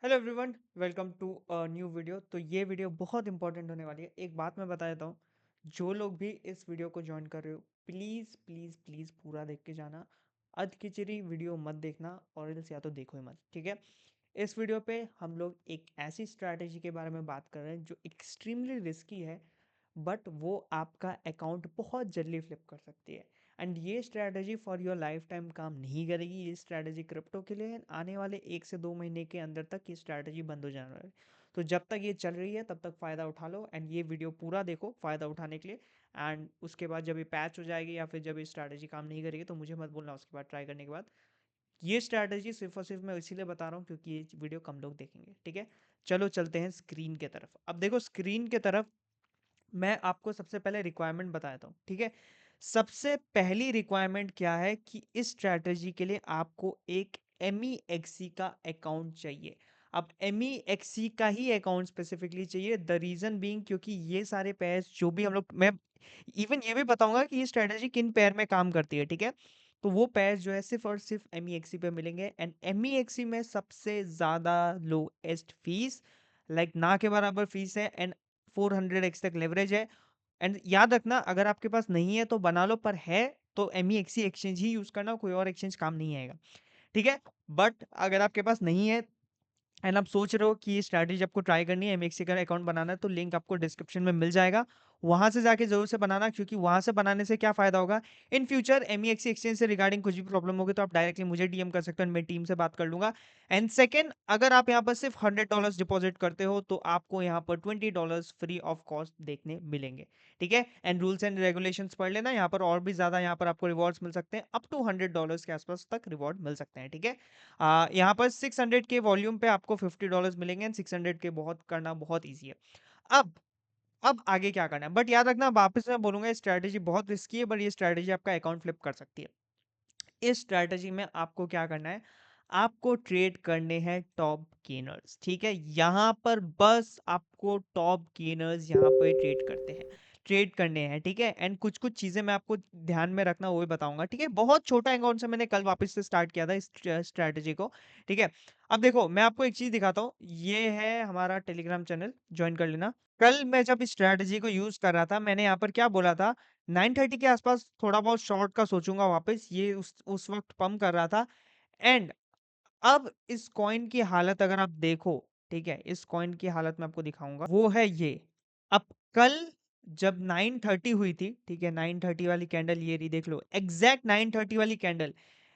Hello everyone, welcome to a new video. तो ये video बहुत इंपॉर्टेंट होने वाली है। एक बात मैं बता देता हूँ, जो लोग भी इस वीडियो को ज्वाइन कर रहे हो, प्लीज़ प्लीज़ प्लीज़ पूरा देख के जाना। अध खिचड़ी वीडियो मत देखना, और एल्स या तो देखो ही मत, ठीक है। इस वीडियो पे हम लोग एक ऐसी स्ट्रैटेजी के बारे में बात कर रहे हैं जो एक्सट्रीमली रिस्की है, बट वो आपका अकाउंट बहुत जल्दी फ्लिप कर सकती है। एंड ये strategy for your life time काम नहीं करेगी। ये स्ट्रैटेजी क्रिप्टो के लिए है। आने वाले 1 से 2 महीने के अंदर तक ये स्ट्रैटेजी बंद हो जाने वाली है। तो जब तक ये चल रही है तब तक फ़ायदा उठा लो, एंड ये वीडियो पूरा देखो फ़ायदा उठाने के लिए। एंड उसके बाद जब ये पैच हो जाएगी या फिर जब ये स्ट्रैटेजी काम नहीं करेगी तो मुझे मत बोलना उसके बाद ट्राई करने के बाद। ये स्ट्रैटेजी सिर्फ और सिर्फ मैं इसीलिए बता रहा हूँ क्योंकि ये वीडियो कम लोग देखेंगे, ठीक है। चलो चलते हैं स्क्रीन के तरफ। अब देखो स्क्रीन के तरफ मैं आपको सबसे पहले रिक्वायरमेंट बताता हूँ, ठीक है। सबसे पहली रिक्वायरमेंट क्या है कि इस स्ट्रैटेजी के लिए आपको एक MEXC का अकाउंट चाहिए। अब MEXC का ही अकाउंट स्पेसिफिकली चाहिए, द रीजन बीइंग क्योंकि ये सारे पेयर्स जो भी हम लोग, मैं इवन ये भी बताऊंगा कि ये स्ट्रैटेजी किन पेयर में काम करती है, ठीक है। तो वो पेयर्स जो है सिर्फ और सिर्फ MEXC पे मिलेंगे, एंड MEXC में सबसे ज्यादा लोएस्ट फीस, लाइक ना के बराबर फीस है, एंड 400x तक लेवरेज है। एंड याद रखना, अगर आपके पास नहीं है तो बना लो, पर है तो MEXC एक्सचेंज ही यूज करना, कोई और एक्सचेंज काम नहीं आएगा, ठीक है। बट अगर आपके पास नहीं है एंड आप सोच रहे हो कि ये स्ट्रैटेजी आपको ट्राई करनी है, MEXC का अकाउंट बनाना है, तो लिंक आपको डिस्क्रिप्शन में मिल जाएगा। वहां से जाके जरूर से बनाना, क्योंकि वहां से बनाने से क्या फायदा होगा, इन फ्यूचर MEXC एक्सचेंज से रिगार्डिंग कुछ भी प्रॉब्लम होगी तो आप डायरेक्टली मुझे डीएम कर सकते हो, मैं टीम से बात कर लूंगा। एंड सेकंड, अगर आप यहाँ पर सिर्फ $100 डिपॉजिट करते हो तो आपको यहाँ पर $20 फ्री ऑफ कॉस्ट देखने मिलेंगे, ठीक है। एंड रूल्स एंड रेगुलेशंस पढ़ लेना, यहाँ पर और भी ज्यादा यहाँ पर आपको रिवॉर्ड्स मिल सकते हैं, अप टू $100 के आसपास तक रिवॉर्ड मिल सकते हैं, ठीक है। यहाँ पर 600 के वॉल्यूम पे आपको $50 मिलेंगे, एंड 600 के बहुत करना बहुत ईजी है। अब अब आगे क्या करना है, बट याद रखना, वापस मैं बोलूंगा स्ट्रैटेजी बहुत रिस्की है, बट ये स्ट्रैटेजी आपका अकाउंट फ्लिप कर सकती है। इस स्ट्रैटेजी में आपको क्या करना है, आपको ट्रेड करने हैं टॉप गेनर्स, ठीक है। यहां पर बस आपको टॉप गेनर्स यहां पर ट्रेड करने हैं, ठीक है। एंड कुछ कुछ चीजें मैं आपको ध्यान में रखना वो भी बताऊंगा, ठीक है। बहुत छोटा अकाउंट से मैंने कल वापस से स्टार्ट किया था इस स्ट्रैटेजी को, ठीक है। अब देखो मैं आपको एक चीज दिखाता हूँ, ये है हमारा टेलीग्राम चैनल, ज्वाइन कर लेना। कल मैं जब इस स्ट्रैटेजी को यूज कर रहा था, मैंने यहाँ पर क्या बोला था, 930 के आसपास थोड़ा बहुत शॉर्ट का सोचूंगा वापस, ये उस वक्त पंप कर रहा था। एंड अब इस कॉइन की हालत अगर आप देखो, ठीक है, इस कॉइन की हालत मैं आपको दिखाऊंगा, वो है ये। अब कल जब 930 हुई थी, ठीक है, 930 वाली कैंडल ये रही, देख लो एग्जैक्ट 930 वाली कैंडल।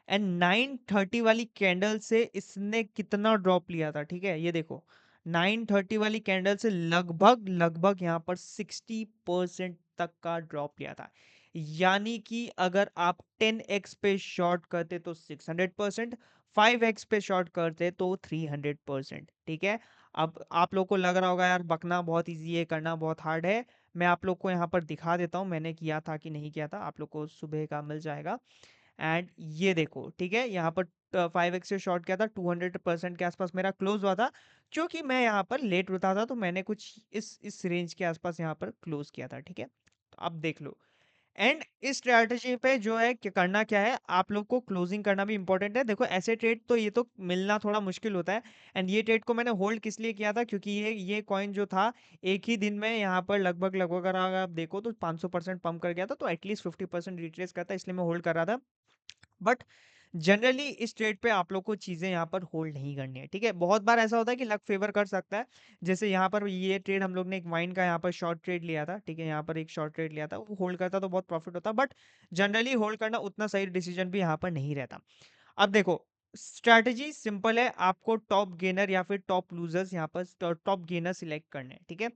एंड 930 वाली कैंडल से इसने कितना ड्रॉप लिया था, ठीक है, ये देखो। 930 वाली कैंडल से लगभग लगभग यहाँ पर 60% तक का ड्रॉप लिया था। यानी कि अगर आप 10x पे शॉर्ट करते तो 600%, 5x पे शॉर्ट करते तो 300%, ठीक है। अब आप लोग को लग रहा होगा यार बकना बहुत इजी है, करना बहुत हार्ड है। मैं आप लोग को यहाँ पर दिखा देता हूँ मैंने किया था कि नहीं किया था, आप लोग को सुबह का मिल जाएगा। एंड ये देखो, ठीक है, यहाँ पर 5x से शॉर्ट किया था, 200% के आसपास मेरा क्लोज हुआ था। क्योंकि मैं यहाँ पर लेट उठा था तो मैंने कुछ इस रेंज के आसपास यहाँ पर क्लोज किया था, ठीक है। तो अब देख लो, एंड इस स्ट्रैटेजी पे जो है करना क्या है, आप लोग को क्लोजिंग करना भी इंपॉर्टेंट है। देखो ऐसे ट्रेड तो ये तो मिलना थोड़ा मुश्किल होता है। एंड ये ट्रेड को मैंने होल्ड किस लिए किया था, क्योंकि ये कॉइन जो था एक ही दिन में यहाँ पर लगभग लगभग अगर आप देखो तो 500% पंप कर गया था, तो एटलीस्ट 50% रिट्रेस करता, इसलिए मैं होल्ड कर रहा था। बट जनरली इस ट्रेड पे आप लोग को चीजें यहाँ पर होल्ड नहीं करनी है, ठीक है। बहुत बार ऐसा होता है कि लक फेवर कर सकता है। जैसे यहाँ पर ये ट्रेड हम लोग ने एक वाइन का यहाँ पर शॉर्ट ट्रेड लिया था, ठीक है, यहाँ पर एक शॉर्ट ट्रेड लिया था, वो होल्ड करता तो बहुत प्रॉफिट होता, बट जनरली होल्ड करना उतना सही डिसीजन भी यहाँ पर नहीं रहता। अब देखो स्ट्रैटेजी सिंपल है, आपको टॉप गेनर या फिर टॉप लूजर्स यहाँ पर टॉप गेनर सिलेक्ट करने हैं, ठीक है।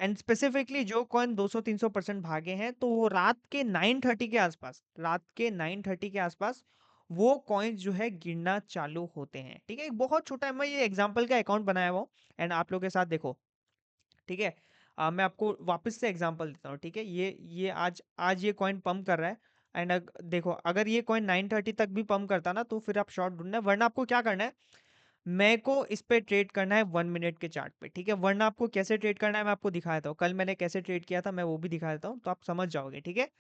एंड स्पेसिफिकली जो कॉइन 200-300% भागे हैं, तो वो रात के 9:30 के आसपास वो कॉइन्स जो है गिरना चालू होते हैं, ठीक है। एक बहुत छोटा है, मैं ये एग्जांपल का अकाउंट बनाया हुआ हूँ एंड आप लोगों के साथ देखो, ठीक है। मैं आपको वापस से एग्जांपल देता हूँ, ठीक है। ये आज आज ये कॉइन पंप कर रहा है। एंड देखो अगर ये कॉइन 9:30 तक भी पंप करता ना तो फिर आप शॉर्ट ढूंढना है, वरना आपको क्या करना है, मेरे को इस पे ट्रेड करना है 1 मिनट के चार्ट पे, ठीक है। वरना आपको कैसे ट्रेड करना है मैं आपको दिखा देता हूँ, कल मैंने कैसे ट्रेड किया था मैं वो भी दिखा देता हूँ, तो आप समझ जाओगे, ठीक है।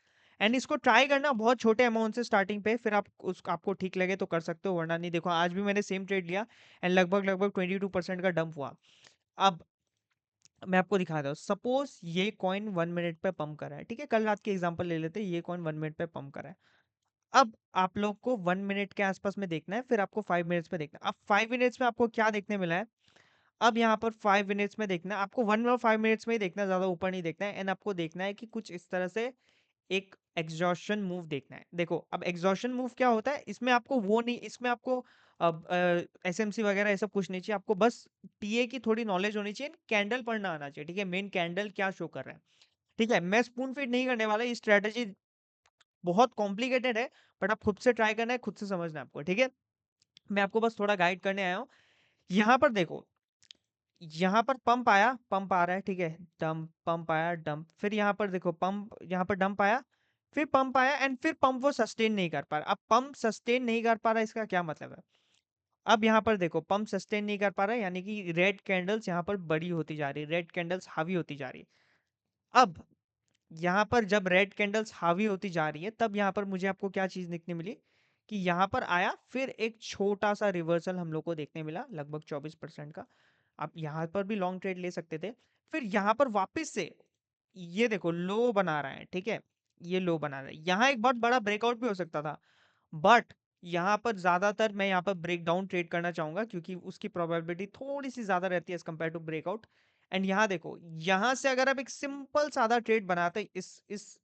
एंड इसको ट्राई करना बहुत छोटे अमाउंट से स्टार्टिंग पे, फिर आप उस आपको ठीक लगे तो कर सकते हो, वरना नहीं। देखो आज भी मैंने सेम ट्रेड लिया एंड लगभग लगभग 22% का डंप हुआ। अब मैं आपको दिखाता हूँ, सपोज ये कॉइन 1 मिनट पे पंप कर रहा है, ठीक है, कल रात की एग्जांपल ले लेते हैं, ये कॉइन 1 मिनट पे पंप कर रहा है। अब आप लोग को 1 मिनट के आसपास में देखना है, फिर आपको 5 मिनट्स में देखना है। अब 5 मिनट्स में आपको क्या देखने मिला है, अब यहाँ पर 5 मिनट्स में देखना है आपको, 1 और 5 मिनट्स में ही देखना है, ज्यादा ऊपर नहीं देखना है। एंड आपको देखना है कि कुछ इस तरह से एक एग्जॉशन मूव देखना है। देखो अब एग्जॉशन मूव क्या होता है, इसमें आपको वो नहीं, इसमें आपको अब एसएमसी वगैरह ये सब कुछ नहीं चाहिए, आपको बस टीए की थोड़ी नॉलेज होनी चाहिए, कैंडल पढ़ना आना चाहिए, ठीक है, मेन कैंडल क्या शो कर रहा है। ठीक है, मैं स्पून फीड नहीं करने वाला, ये स्ट्रेटेजी बहुत कॉम्प्लिकेटेड है, बट आप खुद से ट्राई करना है, खुद से समझना है आपको, ठीक है। मैं आपको बस थोड़ा गाइड करने आया हूँ। यहाँ पर देखो, यहाँ पर पंप आया, पंप आ रहा है, ठीक है, डंप, पंप आया, डंप, फिर यहाँ पर देखो पंप, यहाँ पर डंप आया, फिर पंप आया, एंड फिर पंप वो सस्टेन नहीं कर पा रहा। अब पंप सस्टेन नहीं कर पा रहा, इसका क्या मतलब है, अब यहाँ पर देखो पंप सस्टेन नहीं कर पा रहा है, यानी कि रेड कैंडल्स यहाँ पर बड़ी होती जा रही है, रेड कैंडल्स हावी होती जा रही है। अब यहाँ पर जब रेड कैंडल्स हावी होती जा रही है, तब यहाँ पर मुझे आपको क्या चीज देखने मिली, कि यहाँ पर आया, फिर एक छोटा सा रिवर्सल हम लोग को देखने मिला, लगभग 24% का। आप यहाँ पर भी लॉन्ग ट्रेड ले सकते थे। फिर यहाँ पर वापस से ये देखो लो बना रहा है, ठीक है, ये लो बना रहा है, यहाँ एक बहुत बड़ा ब्रेकआउट भी हो सकता था, बट यहाँ पर ज्यादातर मैं यहाँ पर ब्रेक डाउन ट्रेड करना चाहूंगा, क्योंकि उसकी प्रोबेबिलिटी थोड़ी सी ज्यादा रहती है as compare to breakout. And यहाँ देखो, यहाँ से अगर आप एक सिंपल सादा ट्रेड बनाते हैं, इस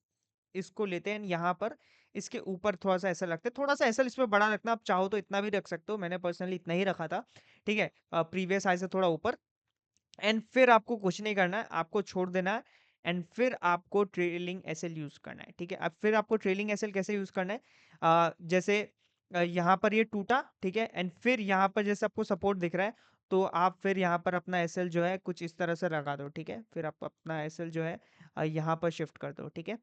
इसको लेते हैं यहाँ पर, इसके ऊपर थोड़ा सा ऐसा लगता है, थोड़ा सा ऐसा इसमें बड़ा रखना, आप चाहो तो इतना भी रख सकते हो, मैंने पर्सनली इतना ही रखा था, ठीक है, प्रीवियस हाई से थोड़ा ऊपर। एंड फिर आपको कुछ नहीं करना है, आपको छोड़ देना है, एंड फिर आपको ट्रेलिंग एसएल यूज करना है, ठीक है। अब फिर आपको ट्रेलिंग एसएल कैसे यूज करना है, जैसे यहाँ पर ये टूटा, ठीक है, एंड फिर यहाँ पर जैसे आपको सपोर्ट दिख रहा है, तो आप फिर यहाँ पर अपना एसएल जो है कुछ इस तरह से लगा दो, ठीक है, फिर आप अपना एसएल जो है यहाँ पर शिफ्ट कर दो, ठीक है,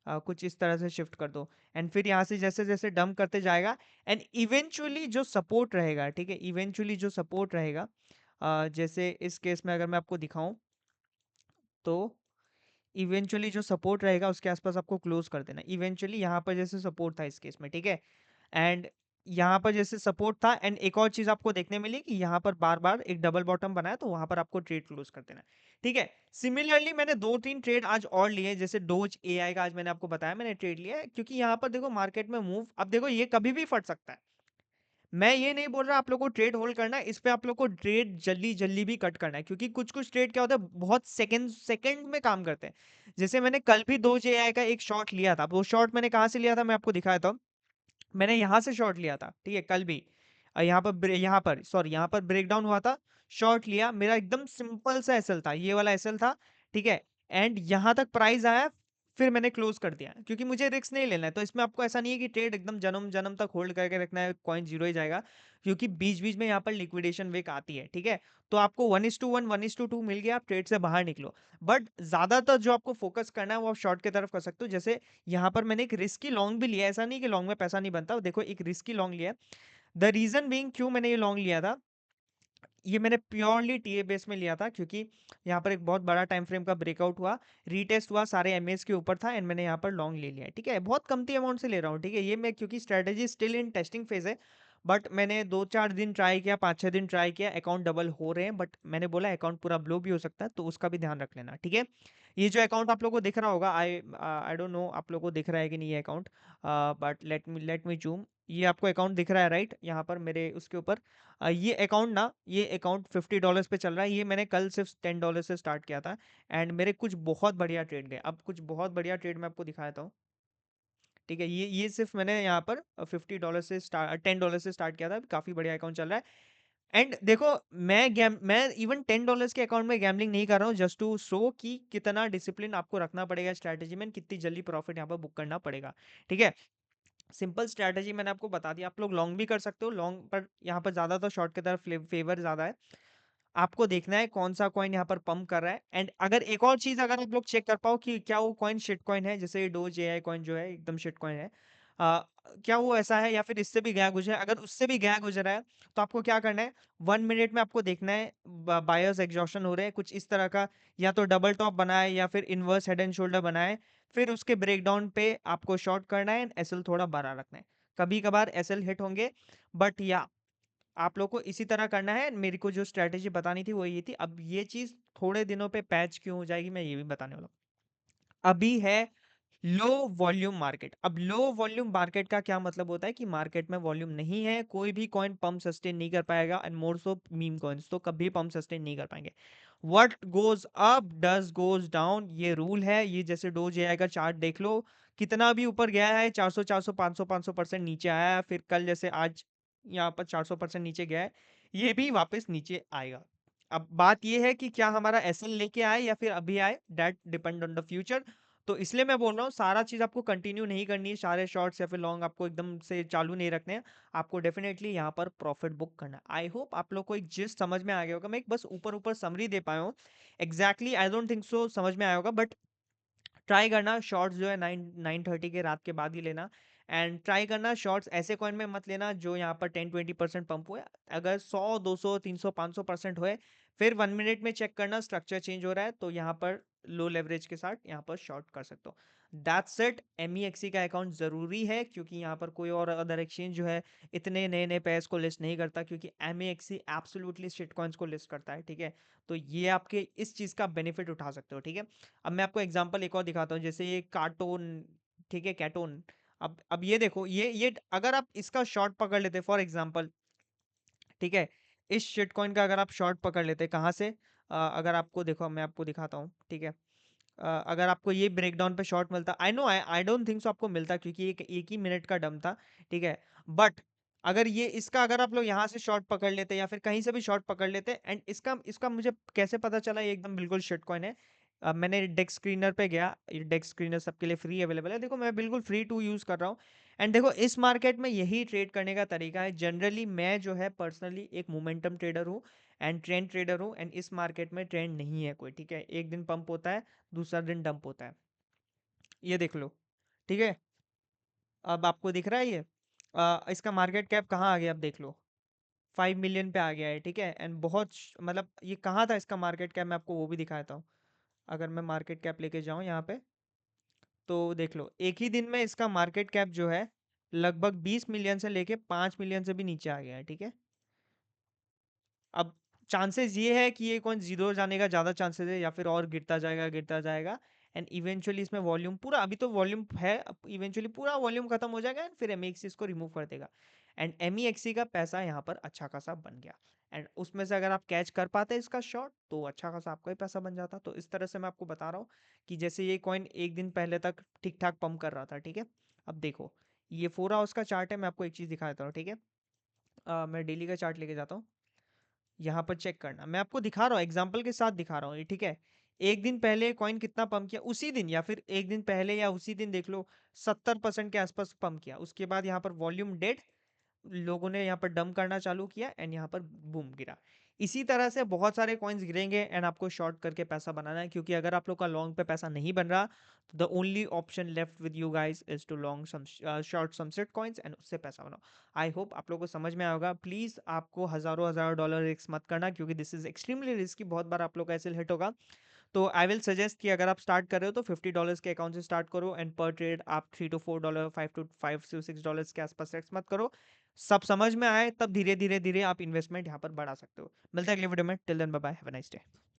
कुछ इस तरह से शिफ्ट कर दो। एंड फिर यहाँ से जैसे जैसे डंप करते जाएगा, एंड इवेंचुअली जो सपोर्ट रहेगा, ठीक है, इवेंचुअली जो सपोर्ट रहेगा, जैसे इस केस में अगर मैं आपको दिखाऊं, तो इवेंचुअली जो सपोर्ट रहेगा उसके आसपास आपको क्लोज कर देना, इवेंचुअली यहाँ पर जैसे सपोर्ट था इस केस में, ठीक है, एंड यहाँ पर जैसे सपोर्ट था, एंड एक और चीज आपको देखने मिली कि यहाँ पर बार बार एक डबल बॉटम बनाया, तो वहां पर आपको ट्रेड क्लोज कर देना, ठीक है। सिमिलरली मैंने 2-3 ट्रेड आज और लिए, जैसे डोज एआई का आज मैंने आपको बताया मैंने ट्रेड लिया है, क्योंकि यहाँ पर देखो मार्केट में मूव, अब देखो ये कभी भी फट सकता है। मैं ये नहीं बोल रहा आप लोग को ट्रेड होल्ड करना है, इस पे आप लोग को ट्रेड जल्दी जल्दी भी कट करना है, क्योंकि कुछ कुछ ट्रेड क्या होता है, बहुत सेकंड सेकंड में काम करते हैं। जैसे मैंने कल भी दो जेआई का एक शॉट लिया था, वो शॉट मैंने कहाँ से लिया था मैं आपको दिखाया था, मैंने यहाँ से शॉर्ट लिया था, ठीक है, कल भी यहाँ पर सॉरी यहाँ पर ब्रेकडाउन हुआ था, शॉर्ट लिया, मेरा एकदम सिंपल सा एसएल था, ये वाला एसएल था, ठीक है, एंड यहाँ तक प्राइस आया, फिर मैंने क्लोज कर दिया, क्योंकि मुझे रिस्क नहीं लेना है। तो इसमें आपको ऐसा नहीं है कि ट्रेड एकदम जन्म जन्म तक होल्ड करके रखना है, कॉइन जीरो ही जाएगा, क्योंकि बीच बीच में यहाँ पर लिक्विडेशन वेक आती है, ठीक है। तो आपको 1:1 1:2 मिल गया, आप ट्रेड से बाहर निकलो, बट ज्यादातर जो आपको फोकस करना है वो आप शॉर्ट की तरफ कर सकते हो। जैसे यहाँ पर मैंने एक रिस्की लॉन्ग भी लिया है, ऐसा नहीं कि लॉन्ग में पैसा नहीं बनता, देखो एक रिस्की लॉन्ग लिया है। द रीजन बीइंग क्यों मैंने ये लॉन्ग लिया था, ये मैंने प्योरली टीए बेस में लिया था, क्योंकि यहाँ पर एक बहुत बड़ा टाइम फ्रेम का ब्रेकआउट हुआ, रीटेस्ट हुआ, सारे एमएस के ऊपर था, एंड मैंने यहाँ पर लॉन्ग ले लिया है, ठीक है, बहुत कमती अमाउंट से ले रहा हूँ, ठीक है, ये मैं क्योंकि strategy still in testing phase है, बट मैंने 2-4 दिन ट्राई किया, 5-6 दिन ट्राई किया, अकाउंट डबल हो रहे हैं, बट मैंने बोला अकाउंट पूरा ब्लो भी हो सकता है, तो उसका भी ध्यान रख लेना, ठीक है। ये जो अकाउंट आप लोगों को दिख रहा होगा, आई डोंट नो आप लोगों को दिख रहा है कि नहीं ये account, but let me zoom, ये आपको अकाउंट दिख रहा है राइट, यहाँ पर मेरे उसके ऊपर, ये अकाउंट ना, ये अकाउंट $50 पे चल रहा है, ये मैंने कल सिर्फ $10 से स्टार्ट किया था, एंड मेरे कुछ बहुत बढ़िया ट्रेड गए, अब कुछ बहुत बढ़िया ट्रेड मैं आपको दिखाता हूँ, ठीक है, ये सिर्फ मैंने यहाँ पर $50 से स्टार्ट, $10 से स्टार्ट किया था, काफी बढ़िया अकाउंट चल रहा है। एंड देखो मैं इवन $10 के अकाउंट में गैम्बलिंग नहीं कर रहा हूँ, जस्ट टू शो कि कितना डिसिप्लिन आपको रखना पड़ेगा स्ट्रैटेजी में, कितनी जल्दी प्रॉफिट यहाँ पर बुक करना पड़ेगा, ठीक है। सिंपल स्ट्रैटेजी मैंने आपको बता दिया, आप लोग लॉन्ग भी कर सकते हो, लॉन्ग पर यहाँ पर ज्यादातर शॉर्ट की तरफ फेवर ज्यादा है। आपको देखना है कौन सा कॉइन यहाँ पर पंप कर रहा है, एंड अगर एक और चीज अगर आप लोग चेक कर पाओ कि क्या वो कॉइन शिट कॉइन है, जैसे डोज एआई कॉइन जो है एकदम शिट कॉइन है, आ, क्या वो ऐसा है, या फिर इससे भी गया गुजरा है, अगर उससे भी गया गुजरा है, तो आपको क्या करना है, 1 मिनट में आपको देखना है बायर्स एग्जॉशन हो रहे हैं कुछ इस तरह का, या तो डबल टॉप बनाए या फिर इनवर्स हेड एंड शोल्डर बनाए, फिर उसके ब्रेकडाउन पे आपको शॉर्ट करना है, एसएल थोड़ा बड़ा रखना है। कभी कभार एसएल हिट होंगे, बट या आप लोग को इसी तरह करना है। मेरे को जो स्ट्रेटेजी बतानी थी वो ये थी। अब ये चीज थोड़े दिनों पे पैच क्यों हो जाएगी, मैं ये भी बताने वाला हूँ। अभी है लो वॉल्यूम मार्केट। अब लो वॉल्यूम मार्केट का क्या मतलब होता है कि मार्केट में वॉल्यूम नहीं है, कोई भी कॉइन पंप सस्टेन नहीं कर पाएगा, and more so meme coins तो कभी पंप सस्टेन नहीं कर पाएंगे। What goes up does goes down, ये रूल है। ये जैसे डोज एआई का चार्ट देख लो, कितना भी ऊपर गया है, 400 400 500 500% नीचे आया है, फिर कल जैसे आज यहाँ पर 400% नीचे गया है, ये भी वापस नीचे आएगा। अब बात ये है कि क्या हमारा एसएल लेके आए या फिर अभी आए, that depend on the future. तो इसलिए मैं बोल रहा हूँ सारा चीज आपको कंटिन्यू नहीं करनी है, सारे शॉर्ट्स या फिर लॉन्ग आपको एकदम से चालू नहीं रखने हैं। आपको डेफिनेटली यहाँ पर प्रॉफिट बुक करना है। आई होप आप लोग को एक जिस्ट समझ में आ गया होगा। मैं एक बस ऊपर ऊपर समरी दे पाया हूँ, exactly I don't think so समझ में आया होगा, बट ट्राई करना शॉर्ट्स जो है 9:30 के रात के बाद ही लेना। एंड ट्राई करना शॉर्ट्स ऐसे कॉइन में मत लेना जो यहाँ पर 10-20% पंप हुए। अगर 100 200 300 500% हुए, फिर 1 मिनट में चेक करना स्ट्रक्चर चेंज हो रहा है, तो यहाँ पर लो लेवरेज के साथ यहाँ पर शॉर्ट कर सकते हो। That's it. एमईएक्सी का अकाउंट जरूरी है, क्योंकि यहाँ पर कोई और अदर एक्सचेंज जो है इतने नए नए पेयर्स को लिस्ट नहीं करता, क्योंकि एमईएक्सी एब्सोल्युटली शिट कॉइन्स को लिस्ट करता है। ठीक है, तो ये आपके इस चीज का बेनिफिट उठा सकते हो। ठीक है, अब मैं आपको एग्जांपल एक और दिखाता हूँ, जैसे ये कार्टून, ठीक है, कैटोन। अब ये देखो, ये अगर आप इसका शॉर्ट पकड़ लेते फॉर एग्जांपल, ठीक है, इस शिट कॉइन का अगर आप शॉर्ट पकड़ लेते कहाँ से, अगर आपको देखो मैं आपको दिखाता हूँ, ठीक है। अगर आपको ये ब्रेकडाउन पे शॉर्ट मिलता, I know I don't think so आपको मिलता, क्योंकि एक ही मिनट का डम था। ठीक है, बट अगर ये इसका अगर आप लोग यहाँ से शॉर्ट पकड़ लेते या फिर कहीं से भी शॉर्ट पकड़ लेते, एंड इसका इसका मुझे कैसे पता चला ये एकदम बिल्कुल शिट कॉइन है। मैंने डेक्स स्क्रीनर पे गया, ये डेक्स स्क्रीनर सबके लिए फ्री अवेलेबल है, देखो मैं बिल्कुल फ्री टू यूज कर रहा हूँ। एंड देखो इस मार्केट में यही ट्रेड करने का तरीका है। जनरली मैं जो है पर्सनली एक मोमेंटम ट्रेडर हूँ एंड ट्रेंड ट्रेडर हूँ, एंड इस मार्केट में ट्रेंड नहीं है कोई। ठीक है, एक दिन पंप होता है, दूसरा दिन डंप होता है, ये देख लो। ठीक है, अब आपको दिख रहा है ये, इसका मार्केट कैप कहाँ आ गया, अब देख लो 5 मिलियन पे आ गया है। ठीक है, एंड बहुत मतलब ये कहाँ था इसका मार्केट कैप, मैं आपको वो भी दिखाता हूँ। अगर मैं मार्केट कैप लेके जाऊँ यहाँ पे, तो देख लो एक ही दिन में इसका मार्केट कैप जो है लगभग 20 मिलियन से लेके 5 मिलियन से भी नीचे आ गया है। ठीक है, अब चांसेस ये है कि ये कौन जीरो जाने का ज्यादा चांसेस है, या फिर और गिरता जाएगा एंड इवेंचुअली इसमें वॉल्यूम पूरा, अभी तो वॉल्यूम है, इवेंचुअली पूरा वॉल्यूम खत्म हो जाएगा एंड फिर एमईएक्सी इसको रिमूव कर देगा, एंड एमईएक्सी का पैसा यहाँ पर अच्छा खासा बन गया। एंड उसमें से अगर आप कैच कर पाते इसका शॉर्ट, तो अच्छा खासा आपका ही पैसा बन जाता। तो इस तरह से मैं आपको बता रहा हूँ कि जैसे ये कॉइन एक दिन पहले तक ठीक ठाक पंप कर रहा था। ठीक है, अब देखो ये 4 आवर्स का चार्ट है, मैं आपको एक चीज दिखा देता हूँ। ठीक है, मैं डेली का चार्ट लेके जाता हूँ, यहाँ पर चेक करना, मैं आपको दिखा रहा हूँ एग्जाम्पल के साथ दिखा रहा हूँ ये। ठीक है, एक दिन पहले कॉइन कितना पंप किया उसी दिन, या फिर एक दिन पहले या उसी दिन देख लो 70% के आसपास पंप किया, उसके बाद यहाँ पर वॉल्यूम डेड, लोगों ने यहाँ पर डंप करना चालू किया एंड यहाँ पर बूम गिरा। इसी तरह से बहुत सारे कॉइन्स गिरेंगे एंड आपको शॉर्ट करके पैसा बनाना है, क्योंकि अगर आप लोग का लॉन्ग पे पैसा नहीं बन रहा, तो the only option left with you guys is to long some short some set coins and उससे पैसा बनाओ। आई होप आप लोगों को समझ में आएगा। प्लीज आपको हजारों हजारों डॉलर रिस्क मत करना, क्योंकि दिस इज एक्सट्रीमली रिस्की, बहुत बार आप लोग का ऐसे हिट होगा। तो आई विल सजेस्ट कि अगर आप स्टार्ट कर रहे हो तो $50 के अकाउंट से स्टार्ट करो, एंड पर ट्रेड आप $3 to $4, $5 to $6 के आसपास सेट्स मत करो। सब समझ में आए तब धीरे धीरे धीरे आप इन्वेस्टमेंट यहाँ पर बढ़ा सकते हो। मिलता है अगले वीडियो में, till then bye bye, have a nice day.